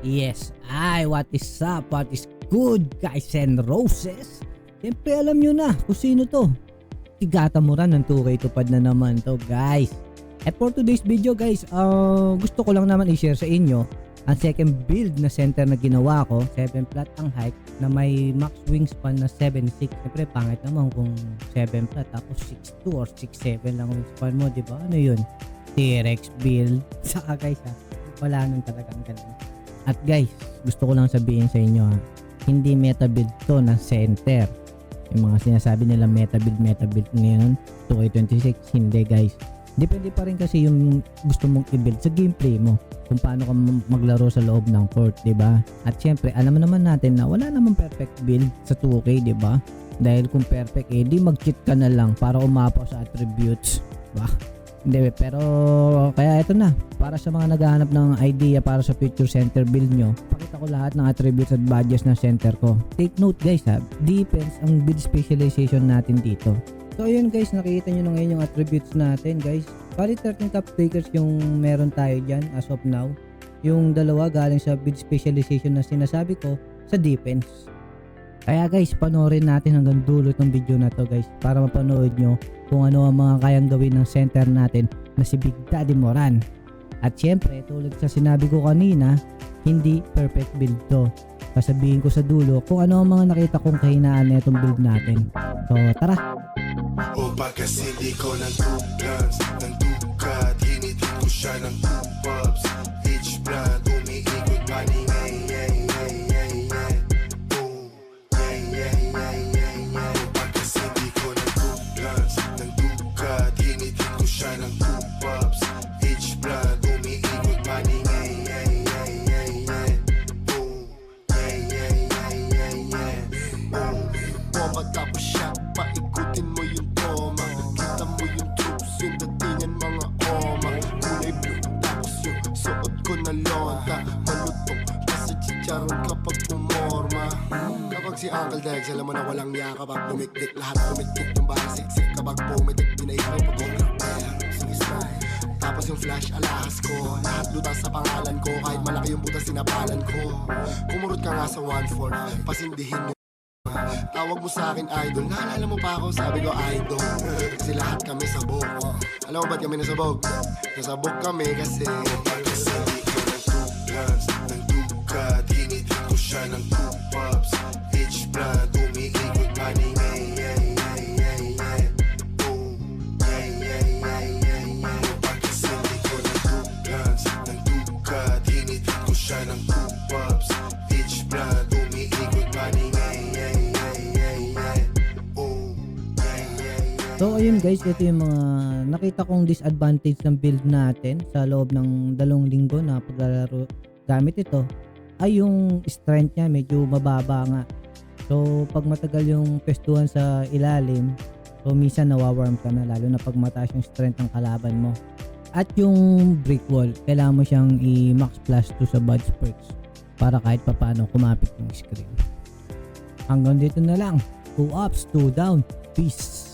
Yes, what is up? What is good, guys and roses? Siyempre alam nyo na kung sino to. Tigata mo rin ng 2K tupad na naman to, guys. At for today's video, guys, gusto ko lang naman i-share sa inyo ang second build na center na ginawa ko. 7 flat ang height na may max wingspan na 7.6. Siyempre pangit naman kung 7 flat tapos 6.2 or 6.7 lang wingspan mo, diba? Ano yun? T-Rex build. Saka guys wala nang talagang ganun. At guys, gusto ko lang sabihin sa inyo hindi meta build to ng center. Yung mga sinasabi nila meta build ngayon 2K26, hindi guys. Depende pa rin kasi yung gusto mong i-build sa gameplay mo, kung paano ka maglaro sa loob ng court, 'di ba? At syempre, alam naman natin na wala namang perfect build sa 2K, 'di ba? Dahil kung perfect di mag-cheat ka na lang para umapaw sa attributes, 'di ba? Hindi, pero kaya ito na, para sa mga naghahanap ng idea para sa future center build nyo, pakita ko lahat ng attributes at badges ng center ko. Take note guys defense ang build specialization natin dito. So ayun guys, nakikita nyo na ngayon yung attributes natin guys. Bali 13 top takers yung meron tayo dyan as of now. Yung dalawa galing sa build specialization na sinasabi ko sa defense. Kaya guys, panoorin natin hanggang dulo ng video na to guys, para mapanood nyo kung ano ang mga kayang gawin ng center natin na si Big Daddy Moran. At syempre, tulad sa sinabi ko kanina, hindi perfect build to. Sasabihin ko sa dulo kung ano ang mga nakita kong kahinaan na itong build natin. So tara! O kasi di ko ng 2 plans, ng 2 cut, hinitin ko siya ng 2 pops. Each brand, umiikot money, tapos siya, paikutin mo yung toma. Kita mo yung troops, yung datingan mga oma. Kulay blue, tapos yung suot ko na lonta. Malutong, kasi chicharon kapag pumorma. Kapag si Uncle Dex, alam mo na walang niya. Kapag dumikdik, lahat dumikdik. Yung parang siksik, kapag pumitik, pinaikay photograph. Tapos yung flash alahas ko, lahat lutas sa pangalan ko. Kahit malaki yung butas sinapalan ko. Kumurot ka nga sa 1/4, pasindihin mo. Tawag mo sa akin idol, naalala mo pa ako, sabi ko idol. Kasi lahat kami sabog. Alam mo ba't kami nasabog? Nasabog kami kasi di ko ng 2 plans, ng 2 cut, hinitin ko siya ng 2 pops. Each brand, umiikot money, kasi di ko ng 2 plans, ng 2 cut, hinitin ko siya ng 2 pops. Each brand, umiikot money. So ayun guys, ito yung mga nakita kong disadvantage ng build natin sa loob ng 2 linggo na paglalaro gamit ito, ay yung strength niya medyo mababa nga. So pag matagal yung pestuhan sa ilalim, so minsan nawawarm ka na, lalo na pag mataas yung strength ng kalaban mo. At yung brick wall, kailangan mo siyang i-max plus 2 sa badge perks para kahit papano kumapit yung screen. Hanggang dito na lang. 2 ups, 2 down. Peace!